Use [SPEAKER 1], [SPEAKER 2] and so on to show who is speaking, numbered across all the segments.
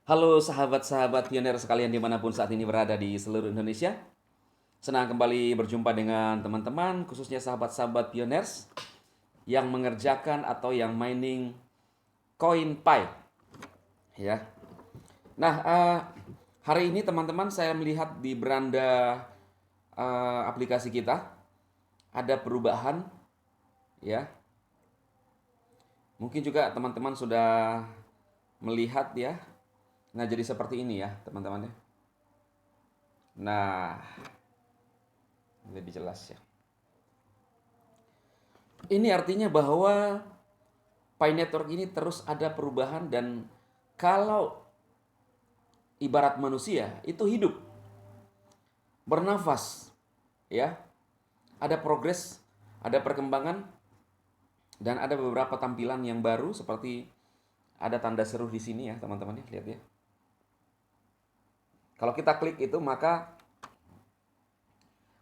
[SPEAKER 1] Halo sahabat-sahabat pioner sekalian dimanapun saat ini berada di seluruh Indonesia. Senang kembali berjumpa dengan teman-teman, khususnya sahabat-sahabat pioners yang mengerjakan atau yang mining koin Pi. Ya. Nah, hari ini teman-teman saya melihat di beranda aplikasi kita ada perubahan, ya. Mungkin juga teman-teman sudah melihat ya. Nah, jadi seperti ini ya, teman-teman ya. Nah, lebih jelas ya. Ini artinya bahwa Pi Network ini terus ada perubahan dan kalau ibarat manusia itu hidup, bernafas, ya, ada progres, ada perkembangan dan ada beberapa tampilan yang baru seperti ada tanda seru di sini ya teman-teman ya, lihat ya. Kalau kita klik itu maka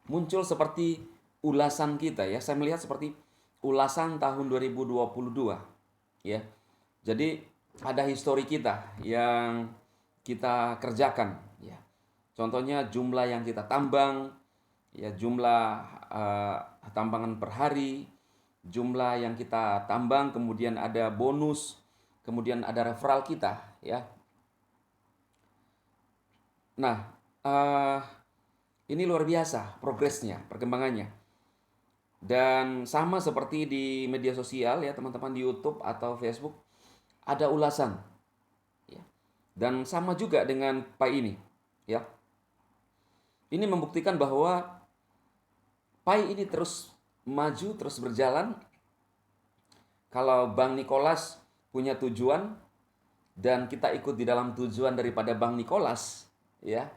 [SPEAKER 1] muncul seperti ulasan kita ya. Saya melihat seperti ulasan tahun 2022 ya. Jadi ada histori kita yang kita kerjakan ya. Contohnya jumlah yang kita tambang, ya jumlah tambangan per hari, jumlah yang kita tambang, kemudian ada bonus, kemudian ada referral kita ya. Nah, uh, ini luar biasa progresnya, perkembangannya. Dan sama seperti di media sosial ya teman-teman di YouTube atau Facebook ada ulasan ya. Dan sama juga dengan Pi ini ya. Ini membuktikan bahwa Pi ini terus maju, terus berjalan. Kalau Bang Nicholas punya tujuan dan kita ikut di dalam tujuan daripada Bang Nicholas, ya,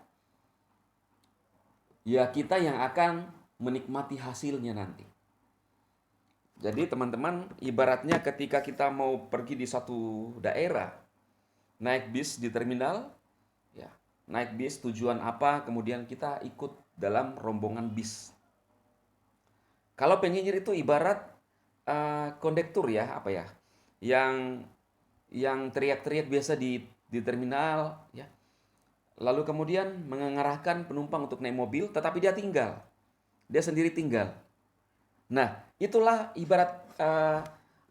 [SPEAKER 1] ya kita yang akan menikmati hasilnya nanti. Jadi teman-teman, ibaratnya ketika kita mau pergi di satu daerah, naik bis di terminal, ya, naik bis tujuan apa, kemudian kita ikut dalam rombongan bis. Kalau penyinyir itu ibarat kondektur ya, apa ya, yang teriak-teriak biasa di terminal, ya. Lalu kemudian mengarahkan penumpang untuk naik mobil, tetapi dia tinggal, dia sendiri tinggal. Nah, itulah ibarat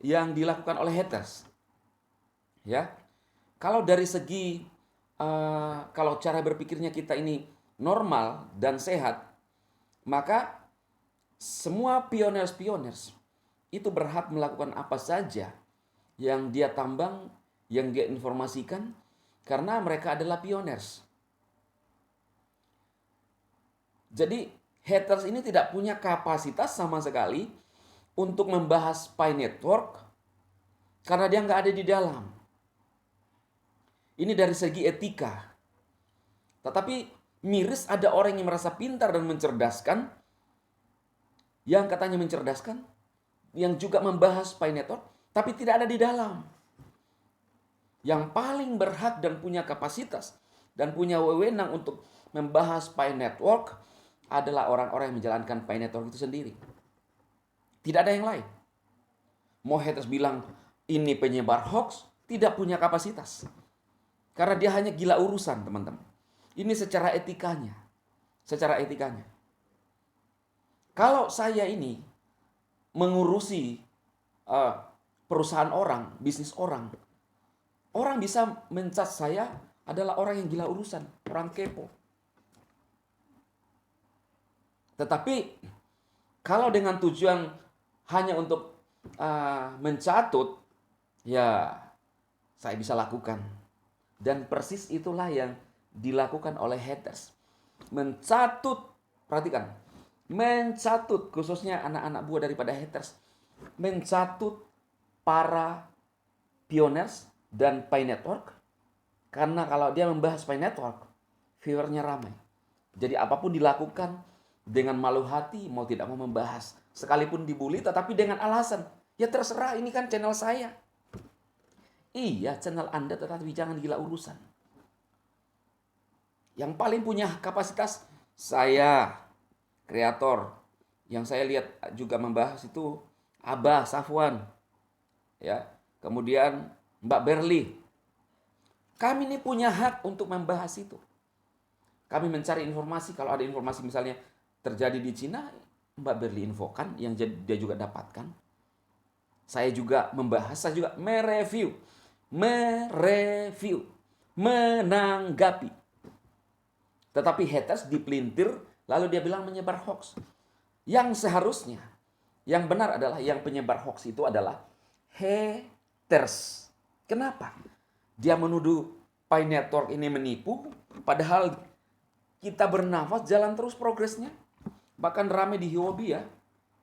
[SPEAKER 1] yang dilakukan oleh haters, ya. Kalau dari segi kalau cara berpikirnya kita ini normal dan sehat, maka semua pioners-pioners itu berhak melakukan apa saja yang dia tambang, yang dia informasikan, karena mereka adalah pioners. Jadi haters ini tidak punya kapasitas sama sekali untuk membahas Pi Network karena dia nggak ada di dalam. Ini dari segi etika. Tetapi miris ada orang yang merasa pintar dan mencerdaskan, yang katanya mencerdaskan, yang juga membahas Pi Network, tapi tidak ada di dalam. Yang paling berhak dan punya kapasitas dan punya wewenang untuk membahas Pi Network adalah orang-orang yang menjalankan Pi Network itu sendiri. Tidak ada yang lain. Mau haters bilang ini penyebar hoax, tidak punya kapasitas. Karena dia hanya gila urusan, teman-teman. Ini secara etikanya. Secara etikanya. Kalau saya ini mengurusi perusahaan orang, bisnis orang, orang bisa mencat saya adalah orang yang gila urusan, orang kepo. Tetapi kalau dengan tujuan hanya untuk mencatut, ya saya bisa lakukan. Dan persis itulah yang dilakukan oleh haters. Mencatut, perhatikan, mencatut khususnya anak-anak buah daripada haters. Mencatut para pioners dan Pi Network. Karena kalau dia membahas Pi Network, viewernya ramai. Jadi apapun dilakukan dengan malu hati, mau tidak mau membahas. Sekalipun dibully, tetapi dengan alasan, ya terserah ini kan channel saya. Iya, channel Anda tetapi jangan gila urusan. Yang paling punya kapasitas saya, kreator. Yang saya lihat juga membahas itu Abah Safwan. Ya. Kemudian Mbak Berli. Kami ini punya hak untuk membahas itu. Kami mencari informasi, kalau ada informasi misalnya terjadi di Cina, Mbak Berli infokan, yang dia juga dapatkan. Saya juga membahas, saya juga mereview, menanggapi. Tetapi haters dipelintir, lalu dia bilang menyebar hoax. Yang seharusnya, yang benar adalah yang penyebar hoax itu adalah haters. Kenapa? Dia menuduh Pi Network ini menipu, padahal kita bernafas jalan terus progresnya. Bahkan ramai di Huobi ya.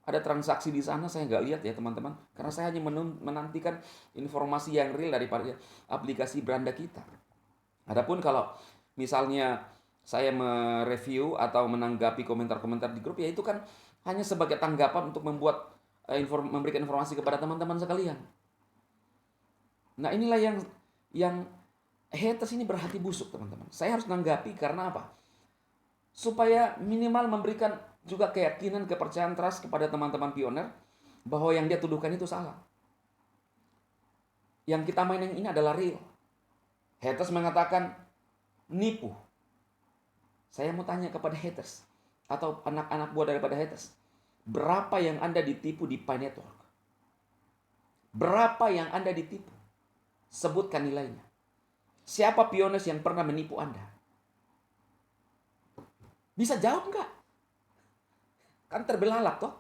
[SPEAKER 1] Ada transaksi di sana, saya nggak lihat ya teman-teman. Karena saya hanya menantikan informasi yang real daripada aplikasi beranda kita. Adapun kalau misalnya saya mereview atau menanggapi komentar-komentar di grup, ya itu kan hanya sebagai tanggapan untuk memberikan informasi kepada teman-teman sekalian. Nah inilah yang haters ini berhati busuk teman-teman. Saya harus nanggapi karena apa? Supaya minimal memberikan juga keyakinan, kepercayaan, trust kepada teman-teman pioner bahwa yang dia tuduhkan itu salah. Yang kita mainin ini adalah real. Haters mengatakan nipu. Saya mau tanya kepada haters atau anak-anak buah daripada haters, berapa yang Anda ditipu di Pi Network? Berapa yang Anda ditipu? Sebutkan nilainya. Siapa pioners yang pernah menipu Anda? Bisa jawab nggak? Kan terbelalak toh.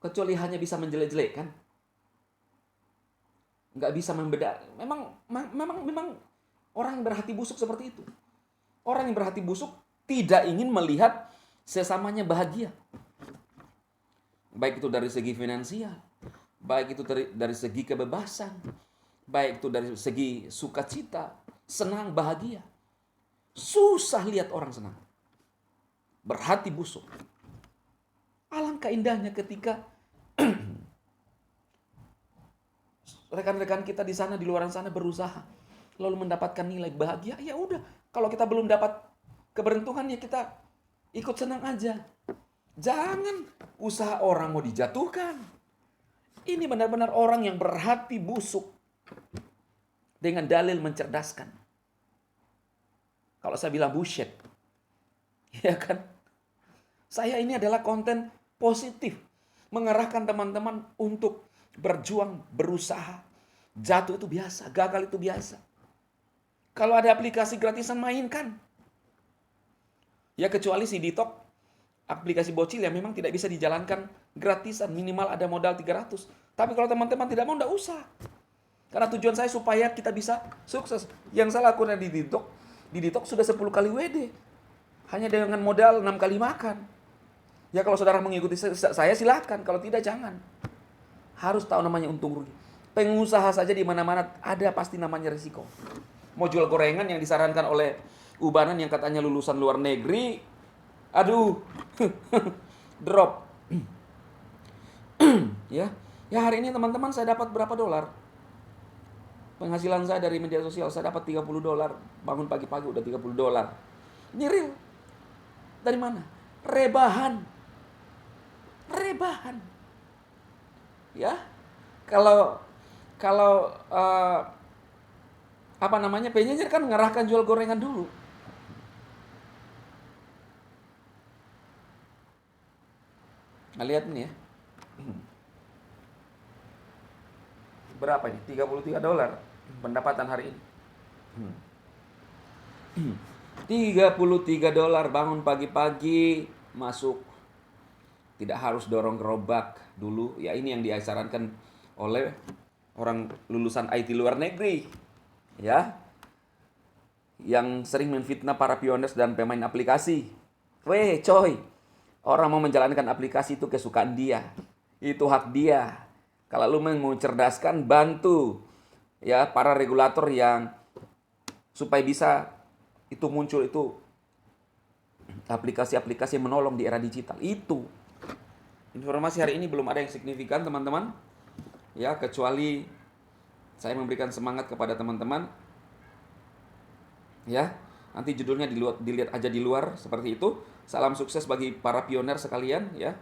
[SPEAKER 1] Kecuali hanya bisa menjelek-jelekan. Nggak bisa membeda. Memang orang yang berhati busuk seperti itu. Orang yang berhati busuk tidak ingin melihat sesamanya bahagia. Baik itu dari segi finansial, baik itu dari segi kebebasan, baik itu dari segi sukacita, senang, bahagia. Susah lihat orang senang. Berhati busuk. Alangkah indahnya ketika rekan-rekan kita di sana, di luar sana berusaha lalu mendapatkan nilai bahagia. Ya udah, kalau kita belum dapat keberuntungan ya kita ikut senang aja. Jangan usaha orang mau dijatuhkan. Ini benar-benar orang yang berhati busuk dengan dalil mencerdaskan. Kalau saya bilang bullshit, ya kan? Saya ini adalah konten positif, mengarahkan teman-teman untuk berjuang, berusaha. Jatuh itu biasa, gagal itu biasa. Kalau ada aplikasi gratisan, mainkan. Ya kecuali si Ditok, aplikasi bocil yang memang tidak bisa dijalankan gratisan, minimal ada modal 300. Tapi kalau teman-teman tidak mau, enggak usah. Karena tujuan saya supaya kita bisa sukses. Yang saya lakukan di Ditok sudah 10 kali WD. Hanya dengan modal 6 kali makan. Ya kalau saudara mengikuti saya silakan, kalau tidak jangan. Harus tahu namanya untung rugi. Pengusaha saja di mana-mana ada pasti namanya risiko. Mau jual gorengan yang disarankan oleh Ubanan yang katanya lulusan luar negeri, aduh, drop. Ya hari ini teman-teman saya dapat berapa dolar? Penghasilan saya dari media sosial saya dapat $30. Bangun pagi-pagi udah $30. Ini real. Dari mana? Rebahan. Ya. Kalau penyanyi kan mengarahkan jual gorengan dulu. Nah, lihat ini ya. Berapa ini? $33 pendapatan hari ini. $33 bangun pagi-pagi masuk. Tidak harus dorong gerobak dulu. Ya ini yang disarankan oleh orang lulusan IT luar negeri. Ya. Yang sering menfitnah para pioners dan pemain aplikasi. Weh coy, orang mau menjalankan aplikasi itu kesukaan dia. Itu hak dia. Kalau lu mau cerdaskan, bantu ya para regulator yang supaya bisa itu muncul itu aplikasi-aplikasi yang menolong di era digital. Itu informasi hari ini belum ada yang signifikan teman-teman. Ya kecuali saya memberikan semangat kepada teman-teman. Ya, nanti judulnya dilihat aja di luar seperti itu. Salam sukses bagi para pioner sekalian ya.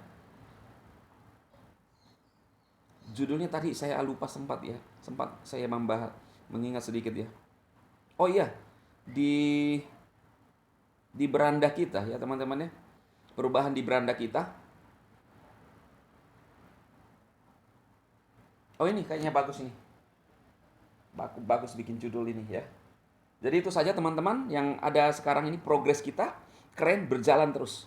[SPEAKER 1] Judulnya tadi saya lupa sempat saya mengingat sedikit ya. Oh iya, di beranda kita ya teman-teman ya. Perubahan di beranda kita. Oh ini kayaknya bagus ini. Bagus bikin judul ini ya. Jadi itu saja teman-teman yang ada sekarang ini, progres kita keren, berjalan terus.